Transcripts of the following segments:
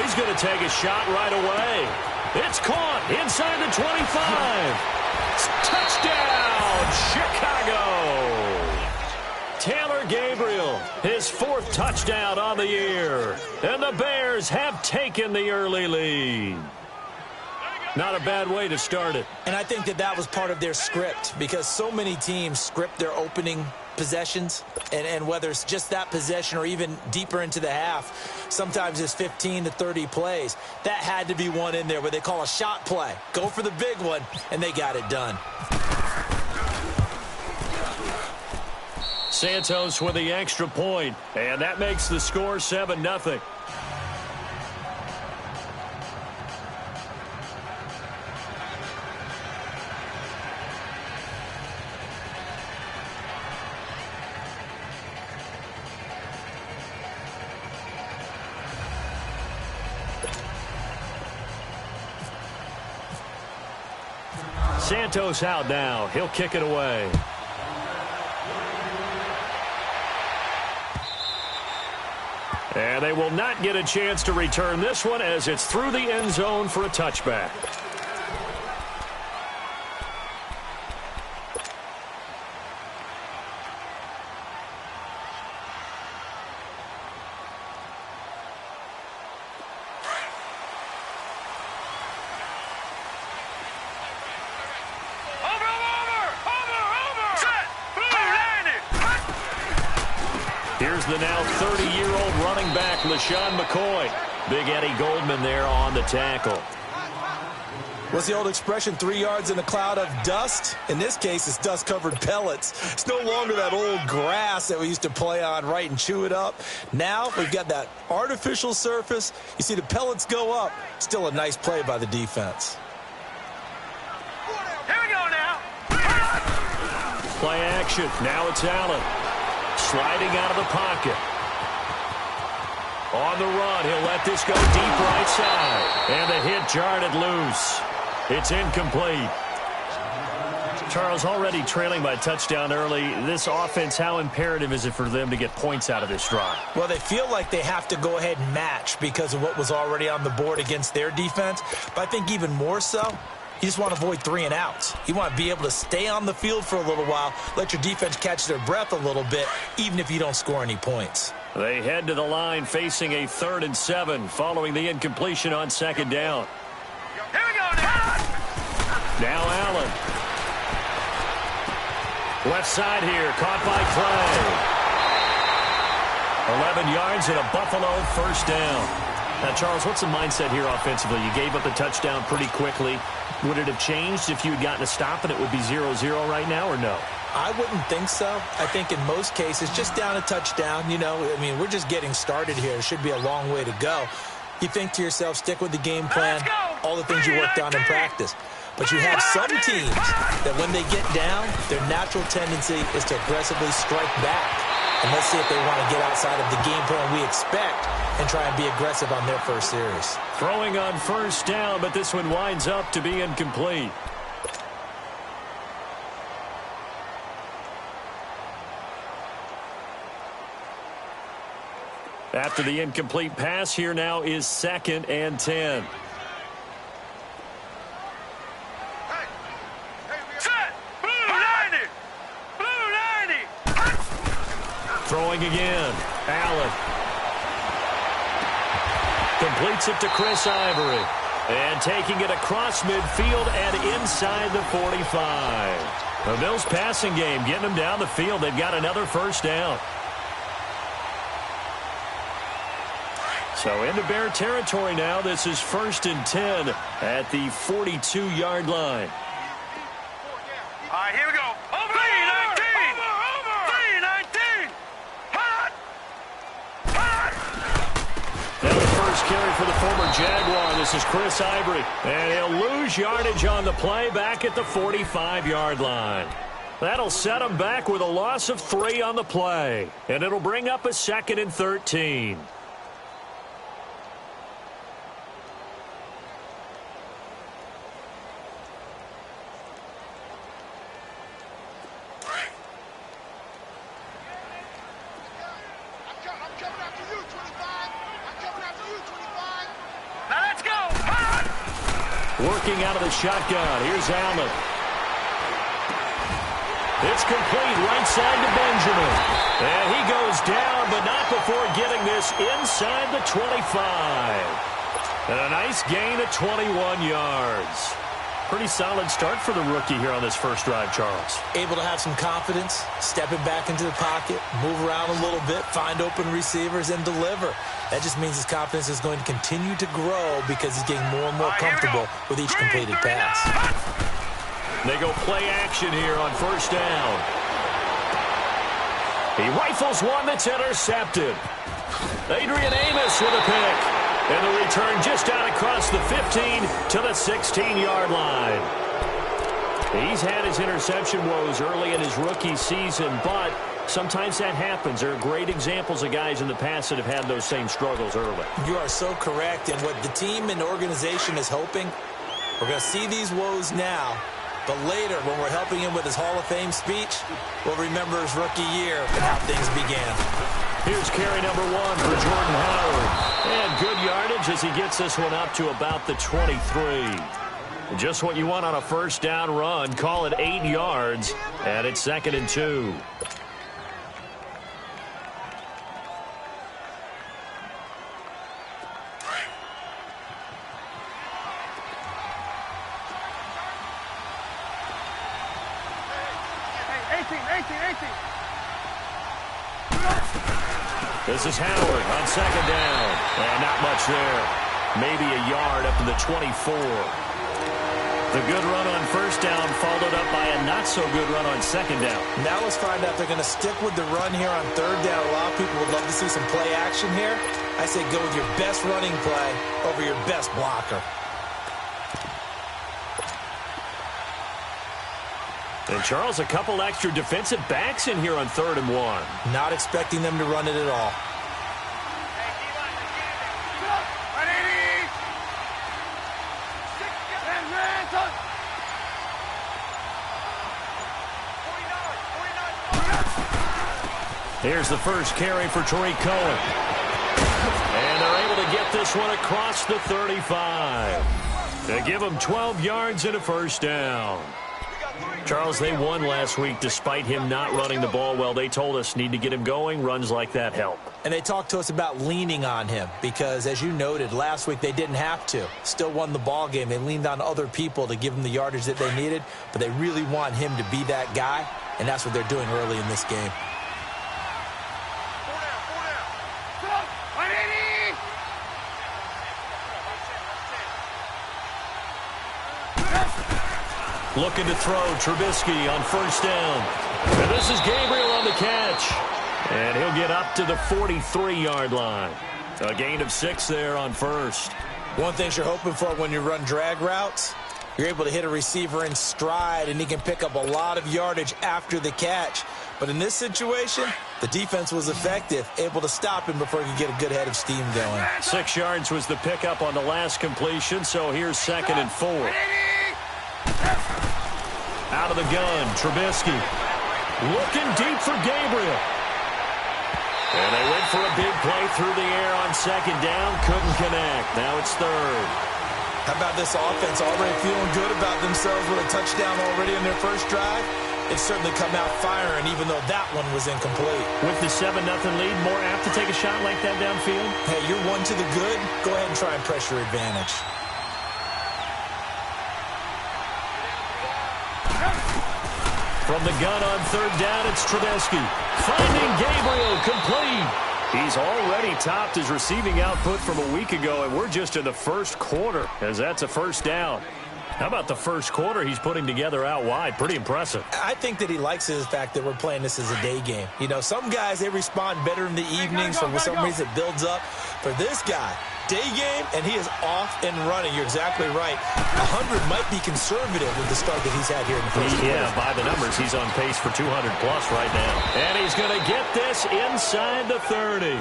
Oh, he's going to take a shot right away. It's caught inside the 25. Touchdown, Chicago. Taylor Gabriel, his 4th touchdown on the year. And the Bears have taken the early lead. Not a bad way to start it. And I think that was part of their script, because so many teams script their opening possessions, and whether it's just that possession or even deeper into the half, sometimes it's 15 to 30 plays. That had to be one in there where they call a shot play. Go for the big one, and they got it done. Santos with the extra point, and that makes the score 7-0. Santos out now. He'll kick it away. And they will not get a chance to return this one as it's through the end zone for a touchback. Here's the now 30-year-old running back, LaShawn McCoy. Big Eddie Goldman there on the tackle. What's the old expression, 3 yards in a cloud of dust? In this case, it's dust-covered pellets. It's no longer that old grass that we used to play on, right, and chew it up. Now we've got that artificial surface. You see the pellets go up. Still a nice play by the defense. Here we go now. Play action. Now it's Allen. Sliding out of the pocket. On the run, he'll let this go deep right side. And the hit jarred it loose. It's incomplete. Charles, already trailing by touchdown early. This offense, how imperative is it for them to get points out of this drive? Well, they feel like they have to go ahead and match because of what was already on the board against their defense. But I think even more so, you just want to avoid 3 and outs. You want to be able to stay on the field for a little while, let your defense catch their breath a little bit, even if you don't score any points. They head to the line facing a 3rd and 7 following the incompletion on 2nd down. Here we go now. Now Allen. Left side here, caught by Clay. 11 yards and a Buffalo 1st down. Now, Charles, what's the mindset here offensively? You gave up the touchdown pretty quickly. Would it have changed if you had gotten a stop and it would be 0-0 right now, or no? I wouldn't think so. I think in most cases, just down a touchdown, you know, I mean, we're just getting started here. It should be a long way to go. You think to yourself, stick with the game plan, all the things you worked on in practice. But you have some teams that when they get down, their natural tendency is to aggressively strike back. And let's see if they want to get outside of the game plan we expect and try and be aggressive on their first series. Throwing on 1st down, but this one winds up to be incomplete. After the incomplete pass, here now is 2nd and 10. Throwing again. Allen. Completes it to Chris Ivory. And taking it across midfield and inside the 45. The Bills passing game, getting them down the field. They've got another 1st down. So into Bear territory now. This is 1st and 10 at the 42-yard line. All right, here we go. Over 3-19. Now the first carry for the former Jaguar. This is Chris Ivory. And he'll lose yardage on the play back at the 45-yard line. That'll set him back with a loss of 3 on the play. And it'll bring up a 2nd and 13. Working out of the shotgun. Here's Allen. It's complete right side to Benjamin. And he goes down, but not before getting this inside the 25. And a nice gain of 21 yards. Pretty solid start for the rookie here on this first drive, Charles. Able to have some confidence, stepping back into the pocket, move around a little bit, find open receivers, and deliver. That just means his confidence is going to continue to grow because he's getting more and more comfortable with each completed pass. They go play action here on first down. He rifles one that's intercepted. Adrian Amos with a pick. And the return just out across the 15 to the 16-yard line. He's had his interception woes early in his rookie season, but sometimes that happens. There are great examples of guys in the past that have had those same struggles early. You are so correct. And what the team and organization is hoping, we're going to see these woes now, but later when we're helping him with his Hall of Fame speech, we'll remember his rookie year and how things began. Here's carry number 1 for Jordan Howard. And good yardage as he gets this one up to about the 23. Just what you want on a first down run. Call it 8 yards. And it's 2nd and 2. This is Howard on 2nd down. And not much there. Maybe a yard up to the 24. The good run on first down followed up by a not-so-good run on 2nd down. Now let's find out if they're going to stick with the run here on 3rd down. A lot of people would love to see some play action here. I say go with your best running play over your best blocker. And, Charles, a couple extra defensive backs in here on 3rd and 1. Not expecting them to run it at all. Here's the first carry for Tariq Cohen. And they're able to get this one across the 35. They give him 12 yards and a first down. Charles, they won last week despite him not running the ball well. They told us need to get him going. Runs like that help. And they talked to us about leaning on him because, as you noted, last week they didn't have to. Still won the ball game. They leaned on other people to give them the yardage that they needed, but they really want him to be that guy, and that's what they're doing early in this game. Looking to throw, Trubisky on first down. And this is Gabriel on the catch. And he'll get up to the 43-yard line. A gain of 6 there on first. One thing you're hoping for when you run drag routes, you're able to hit a receiver in stride, and he can pick up a lot of yardage after the catch. But in this situation, the defense was effective, able to stop him before he could get a good head of steam going. 6 yards was the pickup on the last completion, so here's 2nd and 4. Out of the gun, Trubisky. Looking deep for Gabriel. And they went for a big play through the air on 2nd down. Couldn't connect. Now it's 3rd. How about this offense already feeling good about themselves with a touchdown already in their first drive? It's certainly come out firing, even though that one was incomplete. With the 7-0 lead, more apt to take a shot like that downfield? Hey, you're one to the good. Go ahead and try and press your advantage. From the gun on 3rd down, it's Trubisky. Finding Gabriel complete. He's already topped his receiving output from a week ago, and we're just in the first quarter, as that's a first down. How about the first quarter he's putting together out wide? Pretty impressive. I think that he likes the fact that we're playing this as a day game. You know, some guys, they respond better in the evenings, for some reason it builds up. For this guy, day game, and he is off and running. You're exactly right. 100 might be conservative with the start that he's had here in the first quarter. Yeah, by the numbers, he's on pace for 200-plus right now. And he's going to get this inside the 30.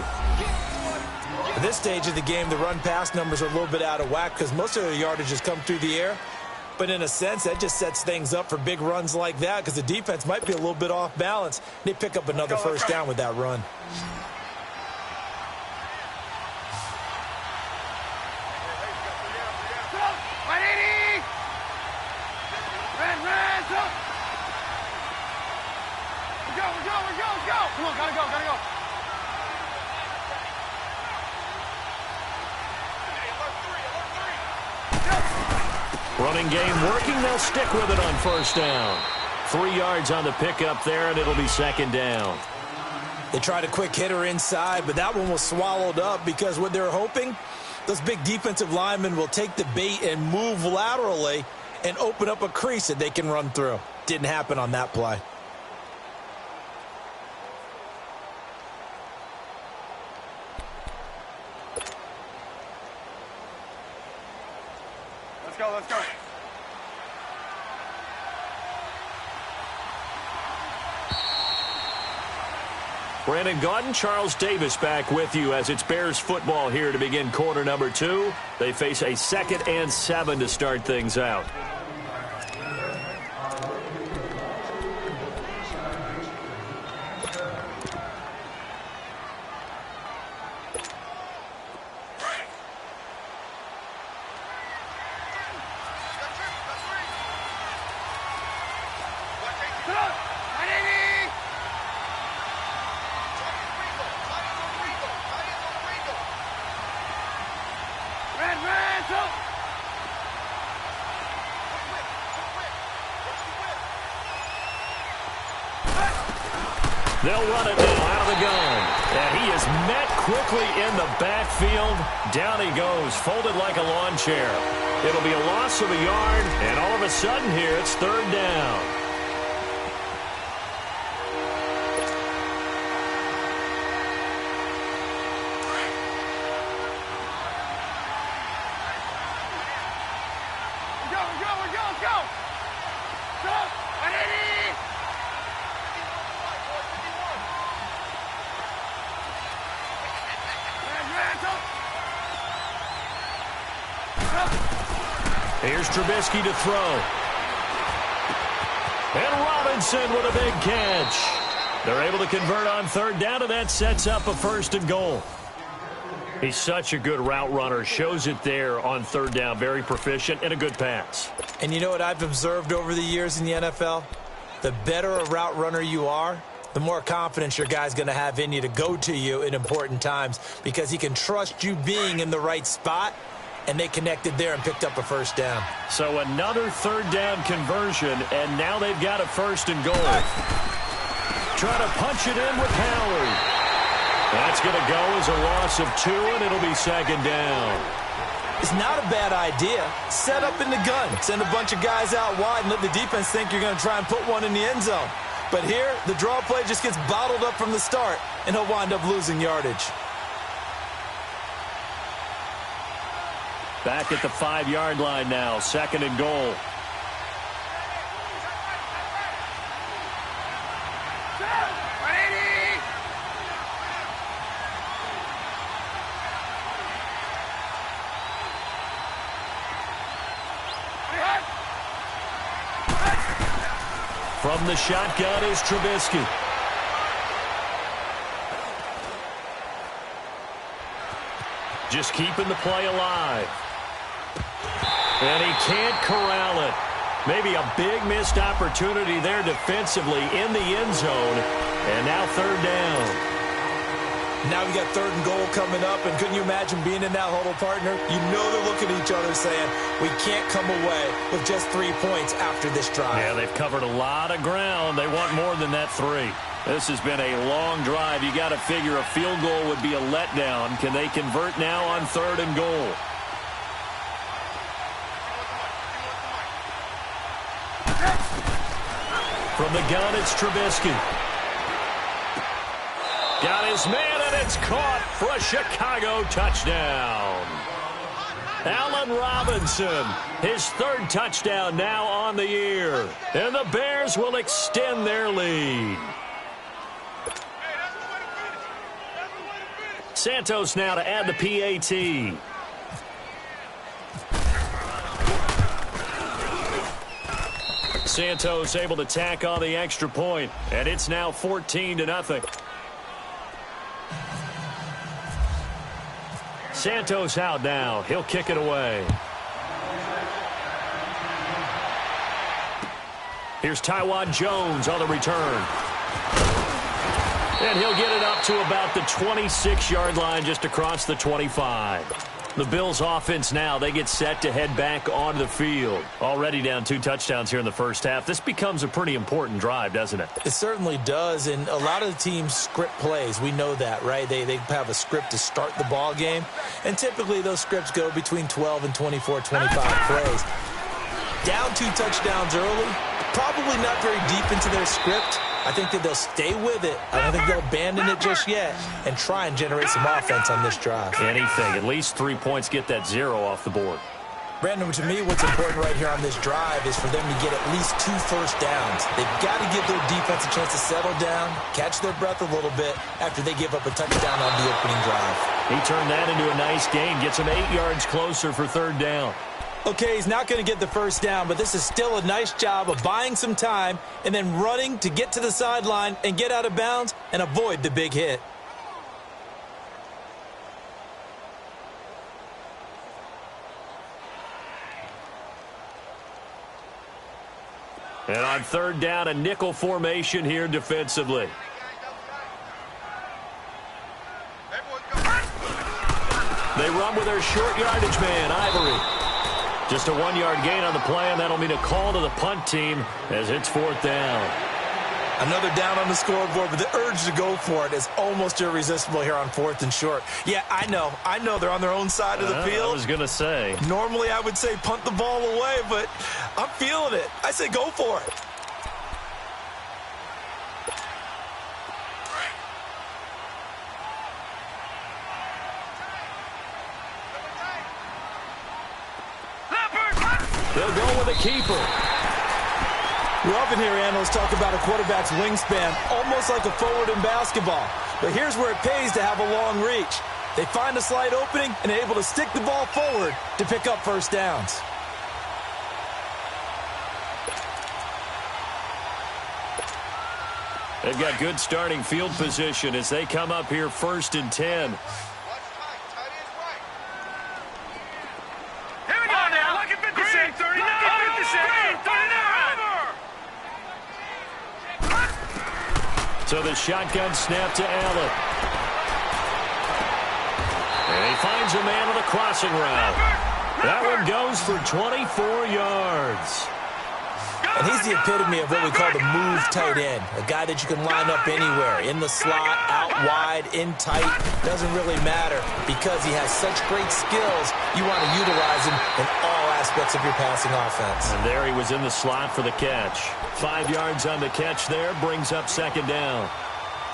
At this stage of the game, the run-pass numbers are a little bit out of whack because most of the yardage has come through the air. But in a sense, that just sets things up for big runs like that because the defense might be a little bit off balance. They pick up another first down with that run. Running game working. They'll stick with it on first down. 3 yards on the pickup there, and it'll be second down. They tried a quick hitter inside, but that one was swallowed up because what they're hoping, those big defensive linemen will take the bait and move laterally and open up a crease that they can run through. Didn't happen on that play. Let's go, let's go. Brandon Gaudin, Charles Davis back with you as it's Bears football here to begin quarter number 2. They face a 2nd and 7 to start things out. They'll run it now out of the gun. And he is met quickly in the backfield. Down he goes, folded like a lawn chair. It'll be a loss of a yard, and all of a sudden here it's third down. Here's Trubisky to throw. And Robinson with a big catch. They're able to convert on third down, and that sets up a 1st and goal. He's such a good route runner. Shows it there on third down. Very proficient and a good pass. And you know what I've observed over the years in the NFL? The better a route runner you are, the more confidence your guy's going to have in you to go to you in important times because he can trust you being in the right spot. And they connected there and picked up a 1st down. So another third down conversion, and now they've got a 1st and goal. Try to punch it in with Howard. That's going to go as a loss of 2, and it'll be 2nd down. It's not a bad idea. Set up in the gun. Send a bunch of guys out wide and let the defense think you're going to try and put one in the end zone. But here, the draw play just gets bottled up from the start, and he'll wind up losing yardage. Back at the 5-yard line now, 2nd and goal. From the shotgun is Trubisky. Just keeping the play alive. And he can't corral it. Maybe a big missed opportunity there defensively in the end zone. And now third down. Now we got 3rd and goal coming up. And couldn't you imagine being in that huddle, partner? You know they're looking at each other saying, we can't come away with just 3 points after this drive. Yeah, they've covered a lot of ground. They want more than that 3. This has been a long drive. You got to figure a field goal would be a letdown. Can they convert now on 3rd and goal? From the gun, it's Trubisky. Got his man, and it's caught for a Chicago touchdown. Allen Robinson, his 3rd touchdown now on the year. And the Bears will extend their lead. Santos now to add the PAT. Santos able to tack on the extra point, and it's now 14-0. Santos out now. He'll kick it away. Here's Taiwan Jones on the return. And he'll get it up to about the 26-yard line, just across the 25. The Bills offense now, they get set to head back onto the field. Already down 2 touchdowns here in the first half. This becomes a pretty important drive, doesn't it? It certainly does, and a lot of the teams script plays. We know that, right? They have a script to start the ball game, and typically those scripts go between 12 and 24, 25 plays. Down 2 touchdowns early, probably not very deep into their script. I think that they'll stay with it. I don't think they'll abandon it just yet and try and generate some offense on this drive. Anything. At least 3 points, get that 0 off the board. Brandon, to me, what's important right here on this drive is for them to get at least 2 first downs. They've got to give their defense a chance to settle down, catch their breath a little bit after they give up a touchdown on the opening drive. He turned that into a nice gain, gets him 8 yards closer for 3rd down. Okay, he's not going to get the first down, but this is still a nice job of buying some time and then running to get to the sideline and get out of bounds and avoid the big hit. And on 3rd down, a nickel formation here defensively. They run with their short yardage man, Ivory. Just a 1-yard gain on the play, and that'll mean a call to the punt team as it's 4th down. Another down on the scoreboard, but the urge to go for it is almost irresistible here on 4th and short. Yeah, I know they're on their own side of the field. I was going to say. Normally I would say punt the ball away, but I'm feeling it. I say go for it. They'll go with a keeper. We often hear analysts talk about a quarterback's wingspan, almost like a forward in basketball. But here's where it pays to have a long reach. They find a slight opening and are able to stick the ball forward to pick up first downs. They've got good starting field position as they come up here 1st and 10. So the shotgun snap to Allen. And he finds a man on the crossing route. That one goes for 24 yards. And he's the epitome of what we call the move tight end. A guy that you can line up anywhere. In the slot, out wide, in tight. Doesn't really matter because he has such great skills. You want to utilize him in all aspects of your passing offense. And there he was in the slot for the catch. 5 yards on the catch there, brings up 2nd down.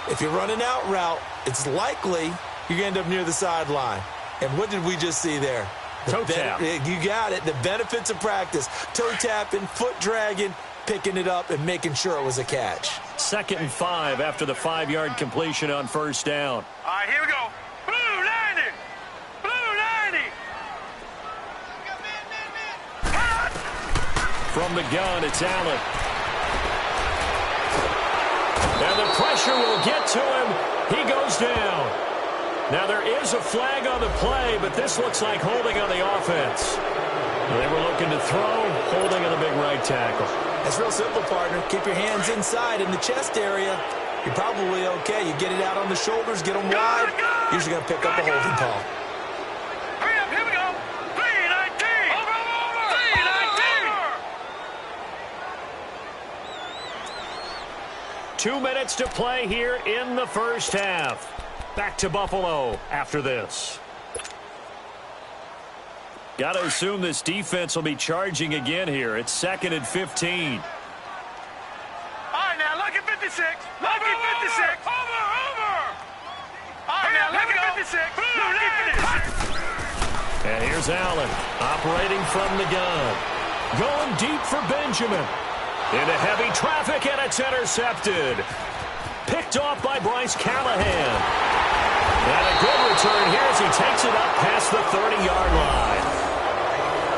If you're running out route, it's likely you're going to end up near the sideline. And what did we just see there? Toe tap. You got it. The benefits of practice. Toe tapping, foot dragging, picking it up, and making sure it was a catch. 2nd and 5 after the 5-yard completion on 1st down. All right, here we go. Blue 90. Blue 90. From the gun, it's Allen. And the pressure will get to him. He goes down. Now, there is a flag on the play, but this looks like holding on the offense. They were looking to throw, holding on the big right tackle. It's real simple, partner. Keep your hands inside in the chest area. You're probably okay. You get it out on the shoulders, get them wide. Usually going to pick up a holding call. Hurry up, here we go. 319. Over. 319. 2 minutes to play here in the first half. Back to Buffalo after this. Got to assume this defense will be charging again here. It's 2nd and 15. All right, now look at 56. Look at 56. Over. All right, now look at 56. Look at 56. And here's Allen operating from the gun. Going deep for Benjamin. Into heavy traffic, and it's intercepted. Picked off by Bryce Callahan. And a good return here as he takes it up past the 30-yard line.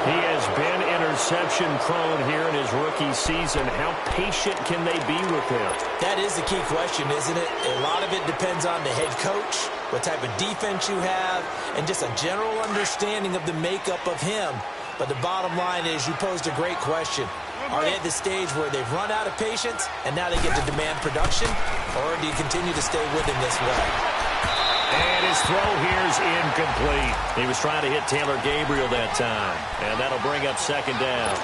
He has been interception-prone here in his rookie season. How patient can they be with him? That is the key question, isn't it? A lot of it depends on the head coach, what type of defense you have, and just a general understanding of the makeup of him. But the bottom line is you posed a great question. Are they at the stage where they've run out of patience and now they get to demand production? Or do you continue to stay with him this way? And his throw here's incomplete. He was trying to hit Taylor Gabriel that time. And that'll bring up second down.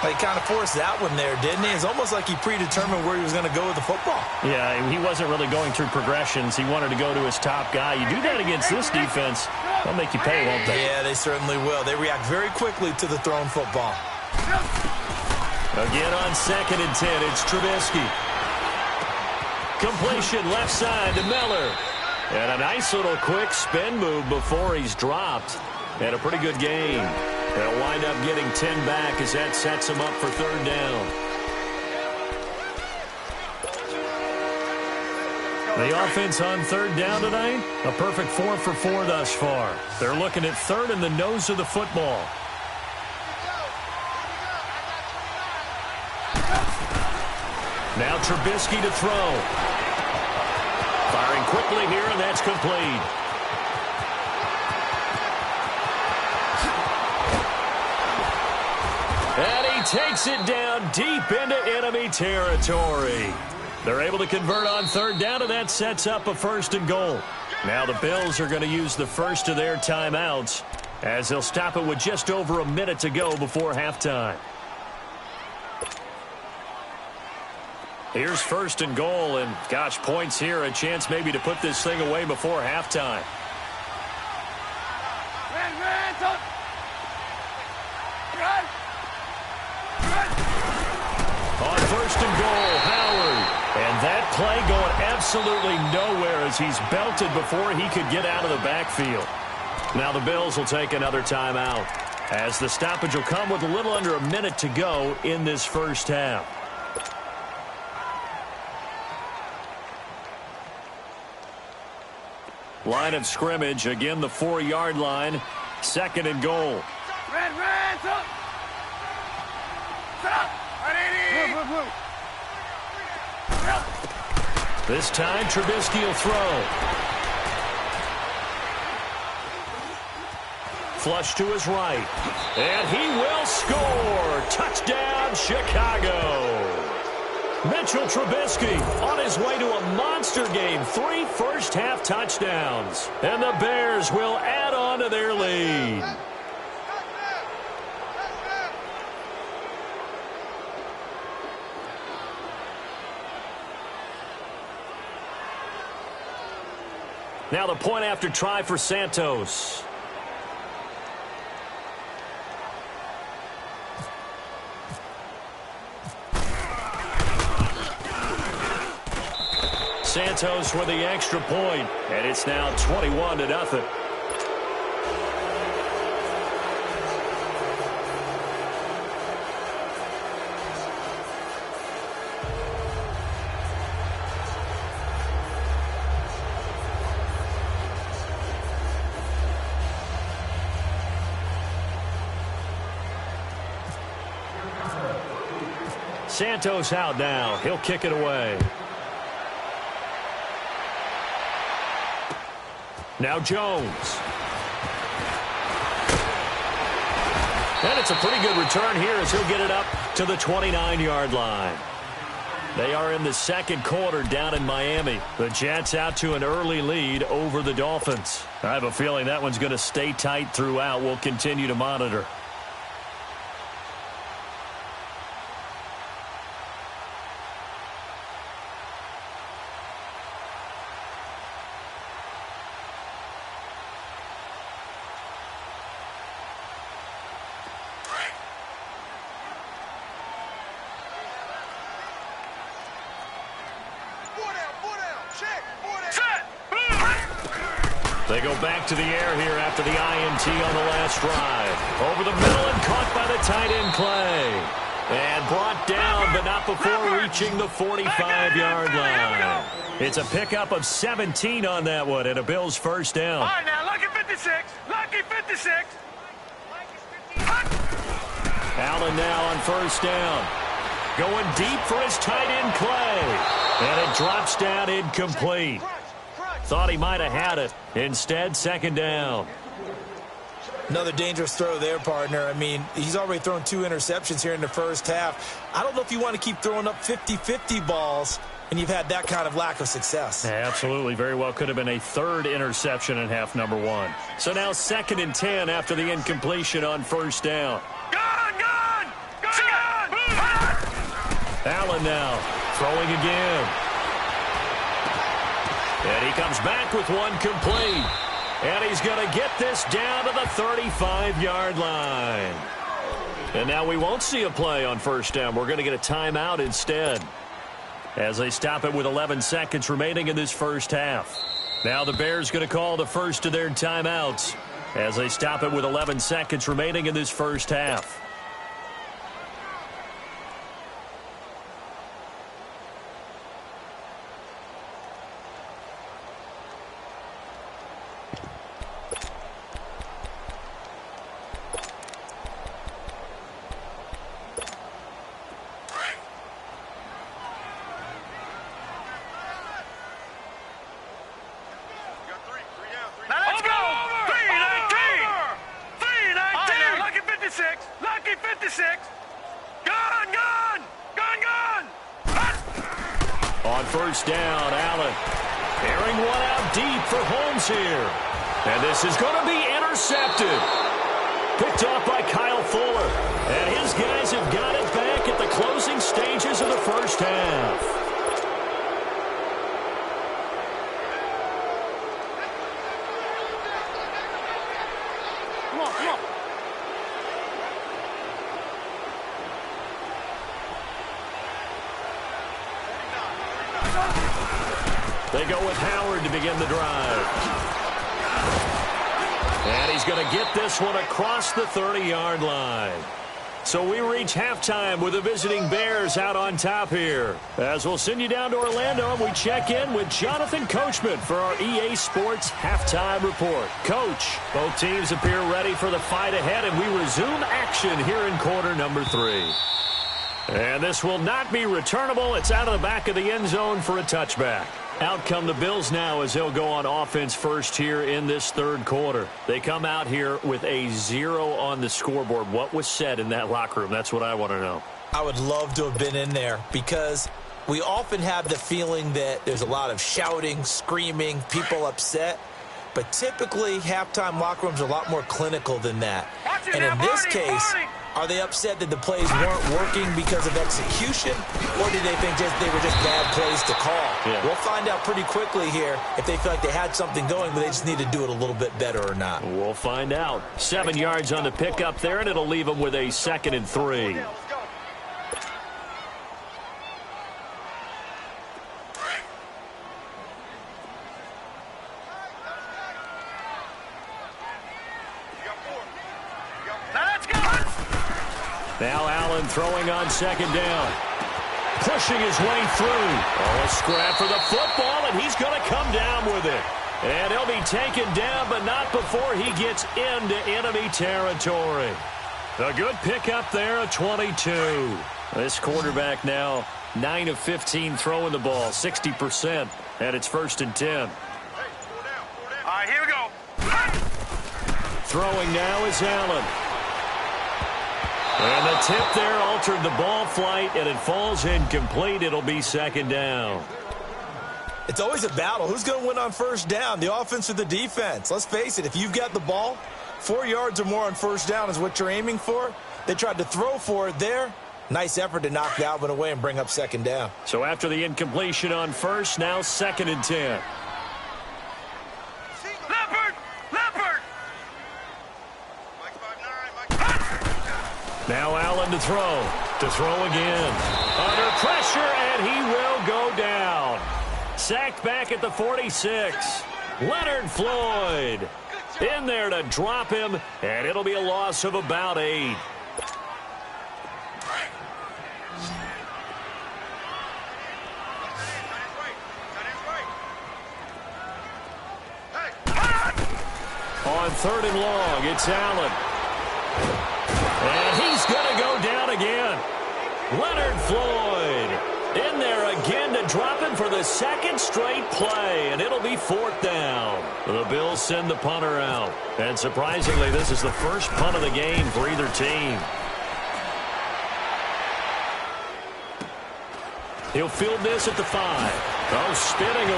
He kind of forced that one there, didn't he? It's almost like he predetermined where he was going to go with the football. Yeah, he wasn't really going through progressions. He wanted to go to his top guy. You do that against this defense, they'll make you pay, won't they? Yeah, they certainly will. They react very quickly to the thrown football. Again on 2nd and 10, it's Trubisky. Completion left side to Miller. And a nice little quick spin move before he's dropped. And a pretty good game. They'll wind up getting 10 back as that sets them up for third down. The offense on third down tonight, a perfect 4 for 4 thus far. They're looking at third in the nose of the football. Now Trubisky to throw. Firing quickly here, and that's complete. And he takes it down deep into enemy territory. They're able to convert on third down, and that sets up a 1st and goal. Now the Bills are going to use the first of their timeouts as they'll stop it with just over a minute to go before halftime. Here's 1st and goal, and gosh, points here, a chance maybe to put this thing away before halftime. On 1st and goal, Howard. And that play going absolutely nowhere as he's belted before he could get out of the backfield. Now the Bills will take another timeout as the stoppage will come with a little under a minute to go in this first half. Line of scrimmage, again the 4-yard line, 2nd and goal. This time Trubisky will throw. Flush to his right. And he will score. Touchdown, Chicago. Mitchell Trubisky on his way to a monster game. 3 first-half touchdowns. And the Bears will add on to their lead. Now the point after try for Santos. Santos with the extra point, and it's now 21-0. Santos out now. He'll kick it away. Now Jones. And it's a pretty good return here as he'll get it up to the 29-yard line. They are in the second quarter down in Miami. The Jets out to an early lead over the Dolphins. I have a feeling that one's going to stay tight throughout. We'll continue to monitor. They go back to the air here after the INT on the last drive. Over the middle and caught by the tight end Clay. And brought down, but not before reaching the 45-yard line. It's a pickup of 17 on that one, and a Bills first down. All right, now, lucky 56. Lucky 56. Allen now on first down. Going deep for his tight end Clay. And it drops down incomplete. Thought he might have had it. Instead, second down. Another dangerous throw there, partner. I mean, he's already thrown 2 interceptions here in the first half. I don't know if you want to keep throwing up 50-50 balls and you've had that kind of lack of success. Absolutely. Very well could have been a third interception in half number one. So now 2nd and 10 after the incompletion on first down. Gone! Allen now throwing again. And he comes back with one complete. And he's going to get this down to the 35-yard line. And now we won't see a play on first down. We're going to get a timeout instead, as they stop it with 11 seconds remaining in this first half. Now the Bears going to call the first of their timeouts as they stop it with 11 seconds remaining in this first half. On first down, Allen carrying one out deep for Holmes here. And this is going to be intercepted. Picked off by Kyle Fuller. And his guys have got it back at the closing stages of the first half. They go with Howard to begin the drive. And he's going to get this one across the 30-yard line. So we reach halftime with the visiting Bears out on top here. As we'll send you down to Orlando, and we check in with Jonathan Coachman for our EA Sports Halftime Report. Coach, both teams appear ready for the fight ahead, and we resume action here in quarter number 3. And this will not be returnable. It's out of the back of the end zone for a touchback. Out come the Bills now as they'll go on offense first here in this third quarter. They come out here with a 0 on the scoreboard. What was said in that locker room? That's what I want to know. I would love to have been in there because we often have the feeling that there's a lot of shouting, screaming, people upset. But typically, halftime locker rooms are a lot more clinical than that. And in this case, are they upset that the plays weren't working because of execution, or did they think they were just bad plays to call? Yeah. We'll find out pretty quickly here if they feel like they had something going, but they just need to do it a little bit better or not. We'll find out. 7 yards on the pickup there, and it'll leave them with a 2nd and 3. Now Allen throwing on 2nd down. Pushing his way through. Oh, a scrap for the football, and he's going to come down with it. And he'll be taken down, but not before he gets into enemy territory. A good pickup there, a 22. This quarterback now 9 of 15 throwing the ball, 60%, and it's 1st and 10. All right, here we go. Throwing now is Allen. And the tip there altered the ball flight, and it falls incomplete. It'll be 2nd down. It's always a battle. Who's going to win on first down, the offense or the defense? Let's face it, if you've got the ball, 4 yards or more on first down is what you're aiming for. They tried to throw for it there. Nice effort to knock Dalvin away and bring up 2nd down. So after the incompletion on first, now 2nd and 10. Now Allen to throw again. Under pressure, and he will go down. Sacked back at the 46. Leonard Floyd in there to drop him, and it'll be a loss of about 8. On 3rd and long, it's Allen. And he's going to go down again. Leonard Floyd in there again to drop him for the 2nd straight play, and it'll be 4th down. The Bills send the punter out. And surprisingly, this is the first punt of the game for either team. He'll field this at the 5. Oh, spinning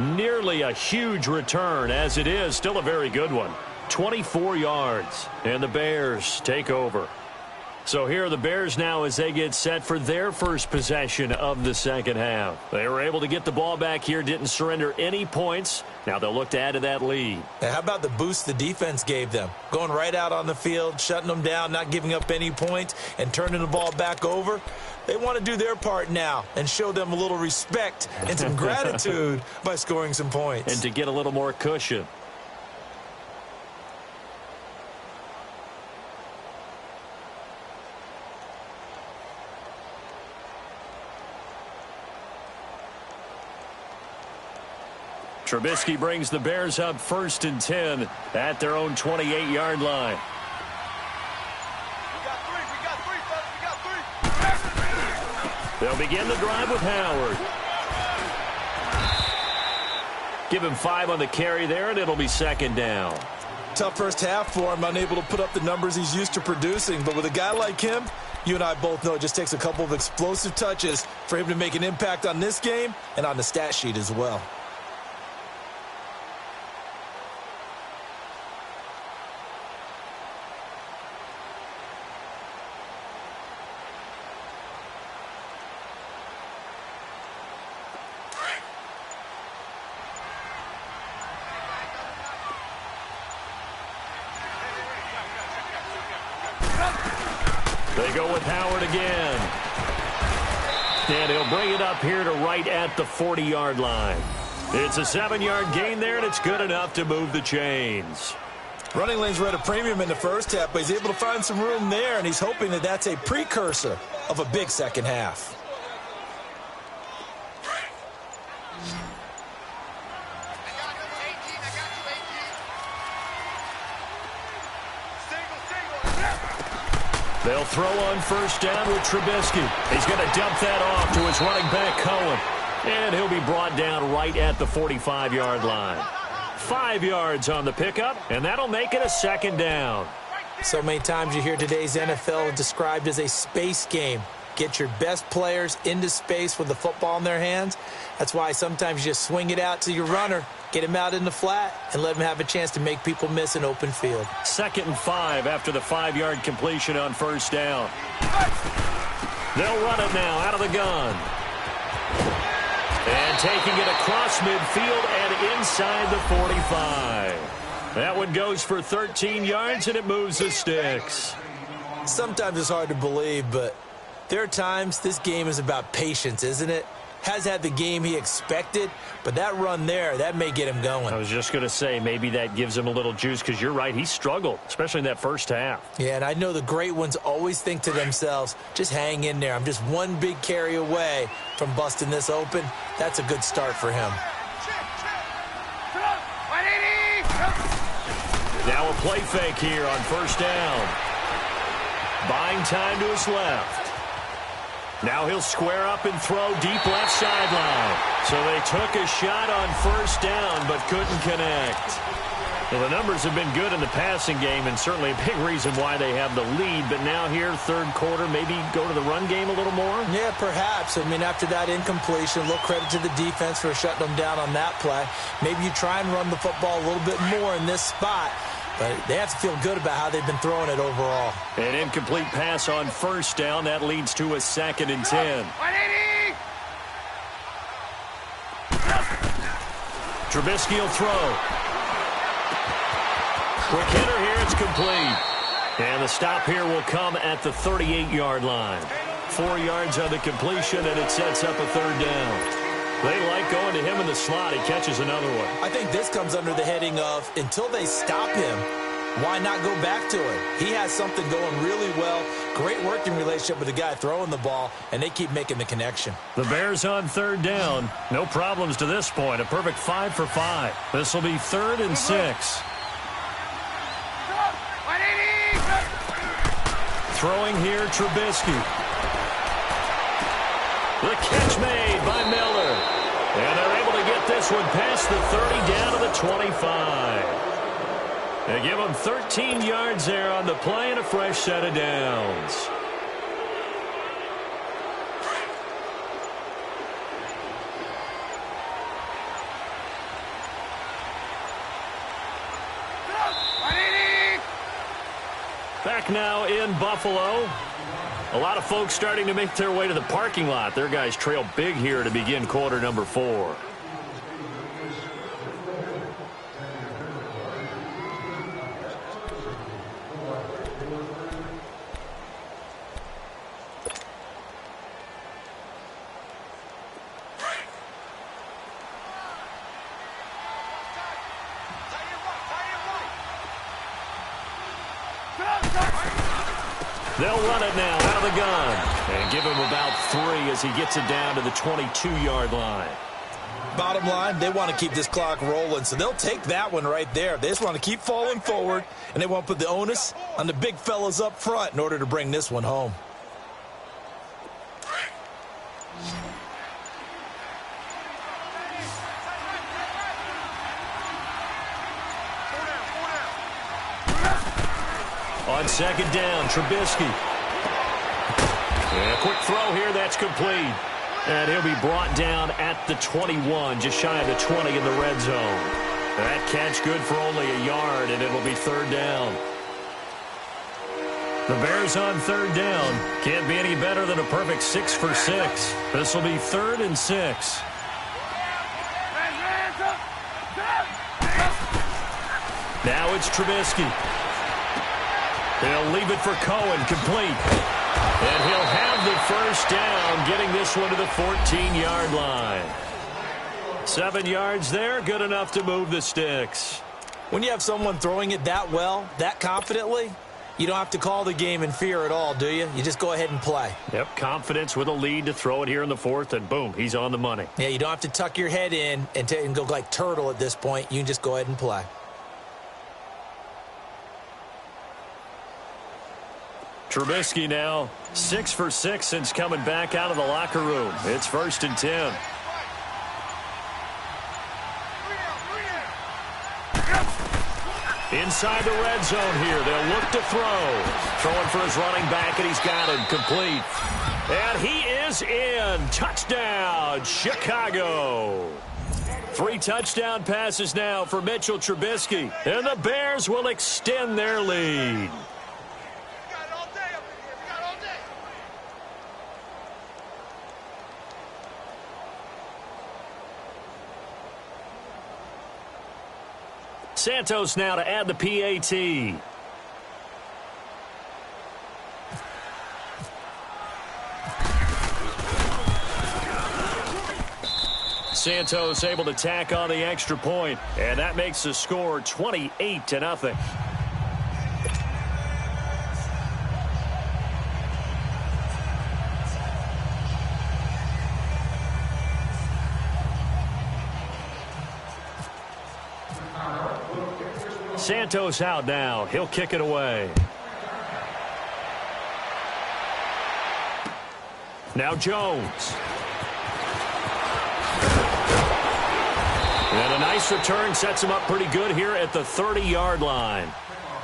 away. Nearly a huge return. As it is, still a very good one. 24 yards, and the Bears take over. So here are the Bears now as they get set for their first possession of the second half. They were able to get the ball back here, didn't surrender any points. Now they'll look to add to that lead. Now, how about the boost the defense gave them? Going right out on the field, shutting them down, not giving up any points, and turning the ball back over. They want to do their part now and show them a little respect and some gratitude by scoring some points. And to get a little more cushion. Trubisky brings the Bears up 1st and 10 at their own 28-yard line. We got three, fellas, we got 3. They'll begin the drive with Howard. Give him 5 on the carry there, and it'll be 2nd down. Tough first half for him, unable to put up the numbers he's used to producing. But with a guy like him, you and I both know it just takes a couple of explosive touches for him to make an impact on this game and on the stat sheet as well. They go with Howard again. And he'll bring it up here to right at the 40-yard line. It's a 7-yard gain there, and it's good enough to move the chains. Running lanes were at a premium in the first half, but he's able to find some room there, and he's hoping that that's a precursor of a big second half. They'll throw on 1st down with Trubisky. He's going to dump that off to his running back, Cohen. And he'll be brought down right at the 45-yard line. 5 yards on the pickup, and that'll make it a 2nd down. So many times you hear today's NFL described as a space game. Get your best players into space with the football in their hands. That's why sometimes you just swing it out to your runner, get him out in the flat, and let him have a chance to make people miss an open field. 2nd and 5 after the 5-yard completion on 1st down. They'll run it now out of the gun. And taking it across midfield and inside the 45. That one goes for 13 yards, and it moves the sticks. Sometimes it's hard to believe, but there are times this game is about patience, isn't it? Has had the game he expected, but that run there, that may get him going. I was just going to say, maybe that gives him a little juice, because you're right, he struggled, especially in that first half. Yeah, and I know the great ones always think to themselves, just hang in there. I'm just one big carry away from busting this open. That's a good start for him. Now a play fake here on 1st down. Buying time to his left. Now he'll square up and throw deep left sideline. So they took a shot on 1st down but couldn't connect. Well, the numbers have been good in the passing game and certainly a big reason why they have the lead. But now here, 3rd quarter, maybe go to the run game a little more? Yeah, perhaps. I mean, after that incompletion, a little credit to the defense for shutting them down on that play. Maybe you try and run the football a little bit more in this spot. But they have to feel good about how they've been throwing it overall. An incomplete pass on 1st down. That leads to a 2nd and 10. Trubisky will throw. Quick hitter here. It's complete. And the stop here will come at the 38-yard line. 4 yards on the completion, and it sets up a 3rd down. They like going to him in the slot. He catches another one. I think this comes under the heading of, until they stop him, why not go back to him? He has something going really well. Great working relationship with the guy throwing the ball, and they keep making the connection. The Bears on 3rd down. No problems to this point. A perfect 5 for 5. This will be 3rd and 6. Throwing here, Trubisky. The catch made by Miller. And they're able to get this one past the 30 down to the 25. They give them 13 yards there on the play and a fresh set of downs. back now in Buffalo. A lot of folks starting to make their way to the parking lot. Their guys trail big here to begin quarter number 4. They'll run it now out of the gun and give him about 3 as he gets it down to the 22-yard line. Bottom line, they want to keep this clock rolling, so they'll take that one right there. They just want to keep falling forward, and they want to put the onus on the big fellas up front in order to bring this one home. On second down, Trubisky. And a quick throw here, that's complete. And he'll be brought down at the 21, just shy of the 20 in the red zone. That catch good for only a yard, and it'll be third down. The Bears on third down. Can't be any better than a perfect 6 for 6. This will be 3rd and 6. Now it's Trubisky. They'll leave it for Cohen, complete. And he'll have the first down, getting this one to the 14-yard line. 7 yards there, good enough to move the sticks. When you have someone throwing it that well, that confidently, you don't have to call the game in fear at all, do you? You just go ahead and play. Yep, confidence with a lead to throw it here in the 4th, and boom, he's on the money. Yeah, you don't have to tuck your head in and go like turtle at this point. You can just go ahead and play. Trubisky now 6 for 6 since coming back out of the locker room. It's 1st and 10. Inside the red zone here. They'll look to throw. Throwing for his running back, and he's got him complete. And he is in. Touchdown, Chicago. 3 touchdown passes now for Mitchell Trubisky. And the Bears will extend their lead. Santos now to add the PAT. Santos able to tack on the extra point, and that makes the score 28-0. Santos out now. He'll kick it away. Now Jones. And a nice return sets him up pretty good here at the 30-yard line.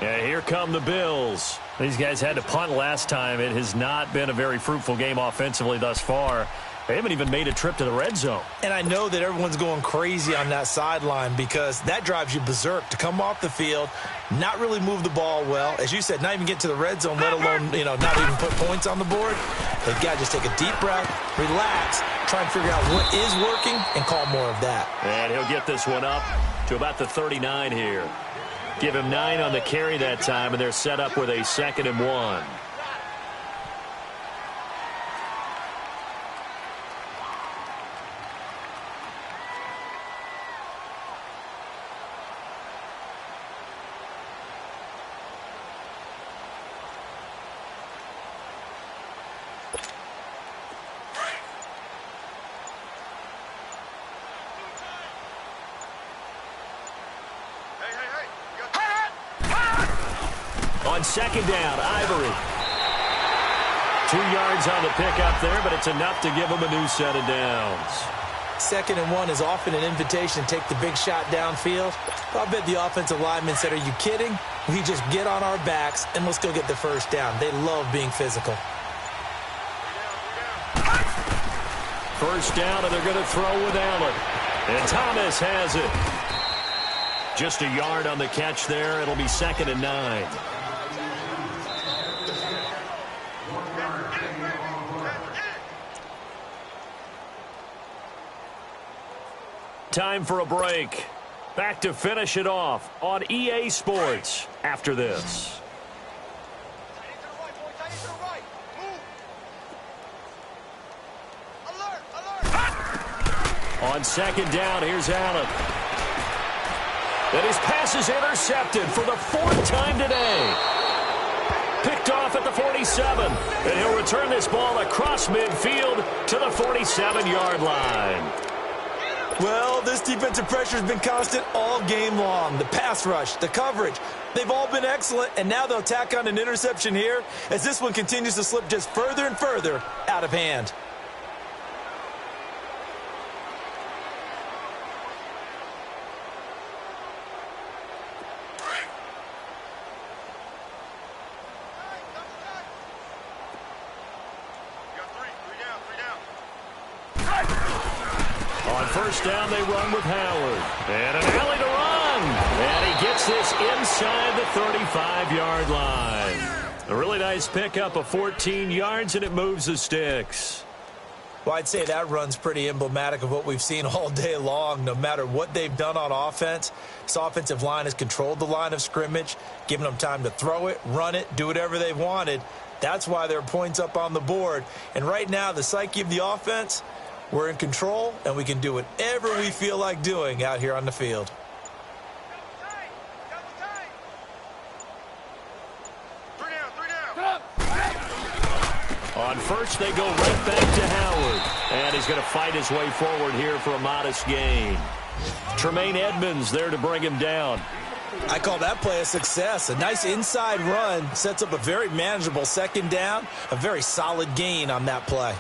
And here come the Bills. These guys had to punt last time. It has not been a very fruitful game offensively thus far. They haven't even made a trip to the red zone. And I know that everyone's going crazy on that sideline because that drives you berserk to come off the field, not really move the ball well. As you said, not even get to the red zone, let alone, not even put points on the board. They've got to just take a deep breath, relax, try and figure out what is working, and call more of that. And he'll get this one up to about the 39 here. Give him 9 on the carry that time, and they're set up with a 2nd and 1. On 2nd down, Ivory. 2 yards on the pickup there, but it's enough to give him a new set of downs. 2nd and 1 is often an invitation to take the big shot downfield. I bet the offensive lineman said, are you kidding? We just get on our backs and let's go get the first down. They love being physical. First down, and they're going to throw with Allen. And Thomas has it. Just a yard on the catch there. It'll be 2nd and 9. Time for a break. Back to finish it off on EA Sports after this. On second down, here's Allen. And his pass is intercepted for the fourth time today. Picked off at the 47. And he'll return this ball across midfield to the 47-yard line. Well, this defensive pressure has been constant all game long. The pass rush, the coverage, they've all been excellent, and now they'll tack on an interception here as this one continues to slip just further and further out of hand. On first down, they run with Howard. And an alley to run. And he gets this inside the 35-yard line. A really nice pickup of 14 yards, and it moves the sticks. Well, I'd say that run's pretty emblematic of what we've seen all day long. No matter what they've done on offense, this offensive line has controlled the line of scrimmage, given them time to throw it, run it, do whatever they've wanted. That's why there are points up on the board. And right now, the psyche of the offense, we're in control, and we can do whatever we feel like doing out here on the field. On first, they go right back to Howard. And he's going to fight his way forward here for a modest gain. Tremaine Edmonds there to bring him down. I call that play a success. A nice inside run sets up a very manageable second down, a very solid gain on that play.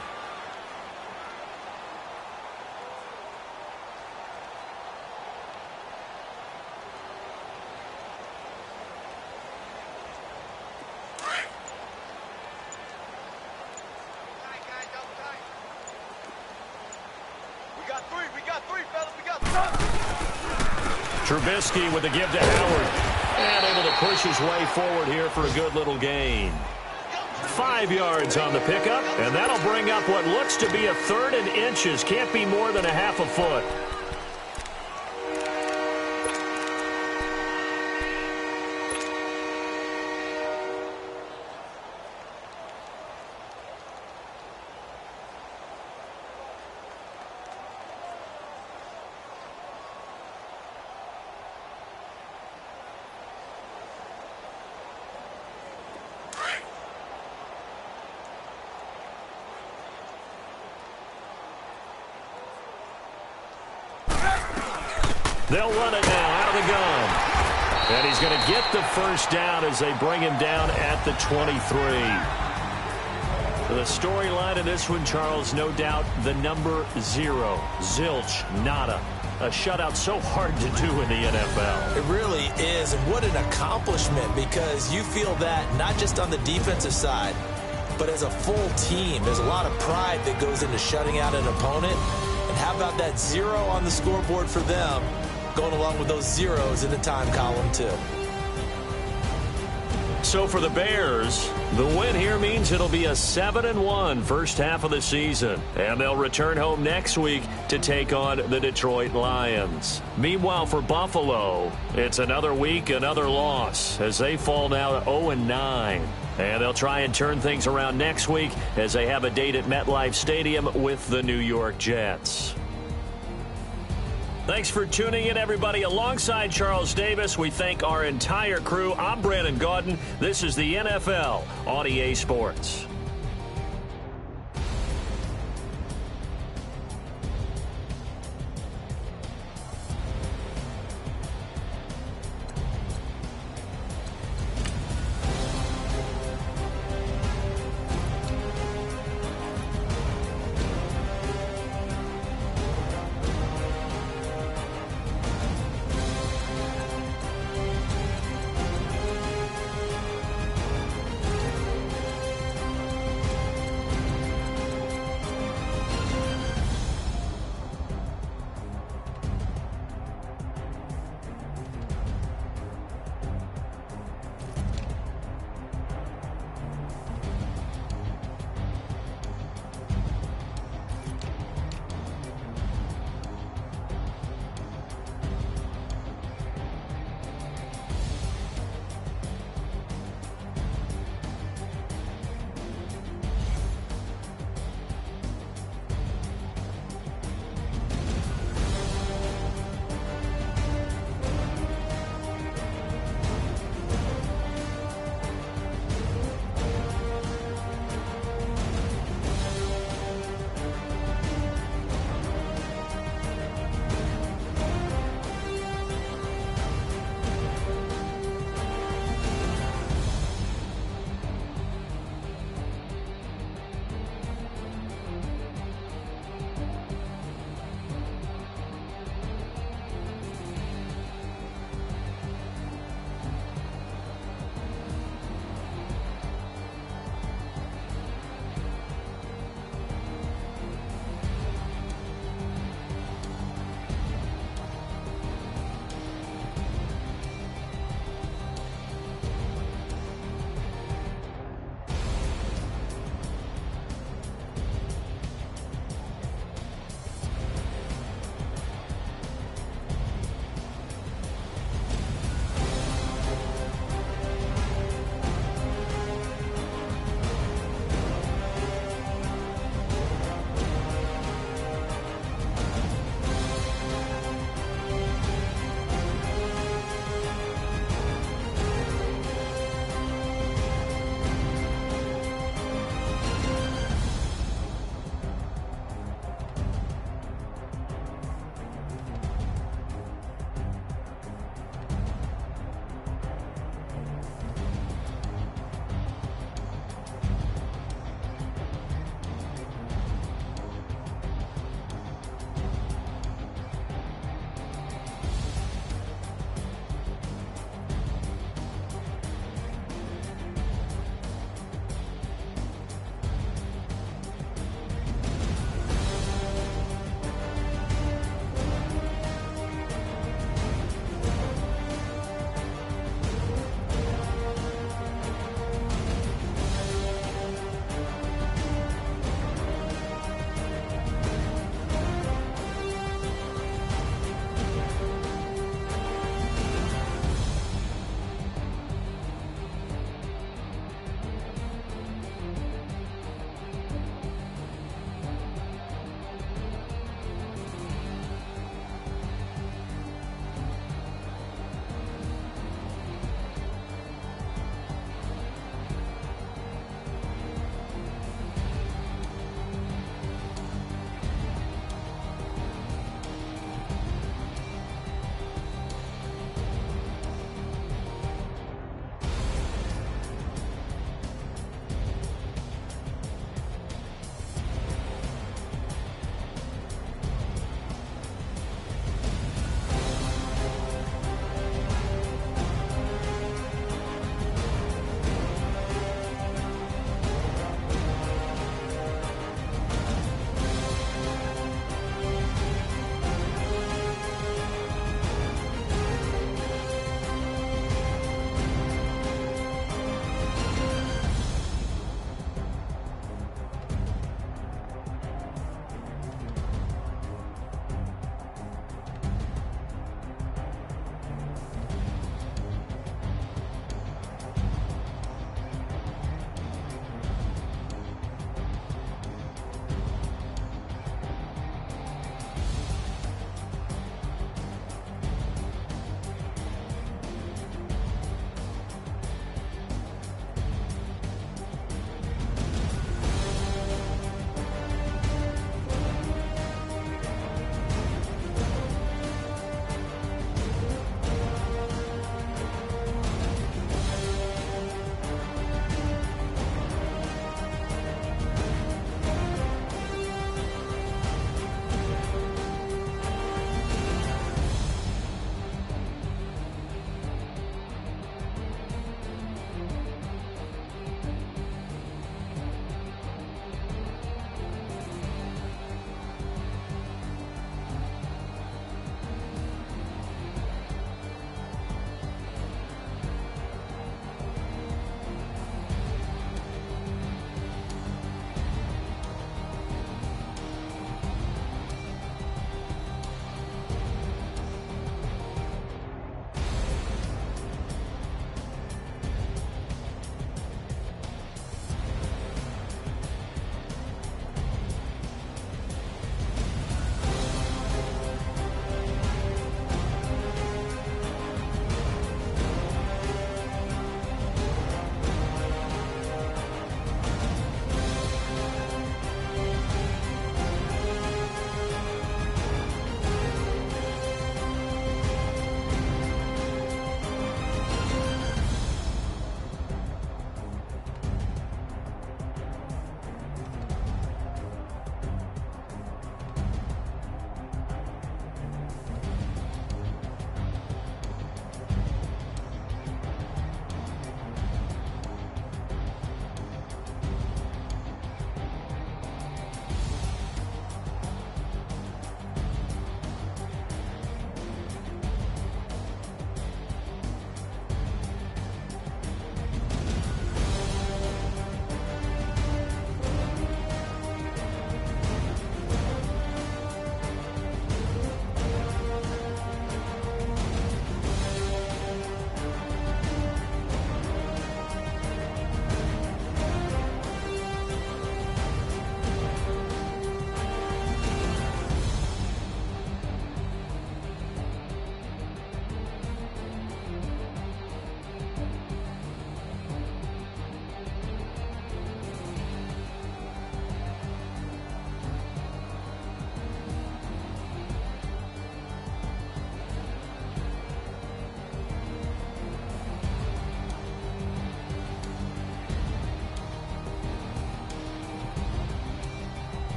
Trubisky with the give to Howard. And able to push his way forward here for a good little gain. 5 yards on the pickup. And that'll bring up what looks to be a third and inches. Can't be more than a half a foot. They'll run it now out of the gun. And he's going to get the first down as they bring him down at the 23. The storyline in this one, Charles, no doubt the number 0. Zilch, nada. A shutout so hard to do in the NFL. It really is, and what an accomplishment, because you feel that not just on the defensive side, but as a full team. There's a lot of pride that goes into shutting out an opponent. And how about that 0 on the scoreboard for them, going along with those zeros in the time column, too. So for the Bears, the win here means it'll be a 7-1 first half of the season. And they'll return home next week to take on the Detroit Lions. Meanwhile, for Buffalo, it's another week, another loss, as they fall now to 0-9. And they'll try and turn things around next week as they have a date at MetLife Stadium with the New York Jets. Thanks for tuning in, everybody. Alongside Charles Davis, we thank our entire crew. I'm Brandon Gaudin. This is the NFL on EA Sports.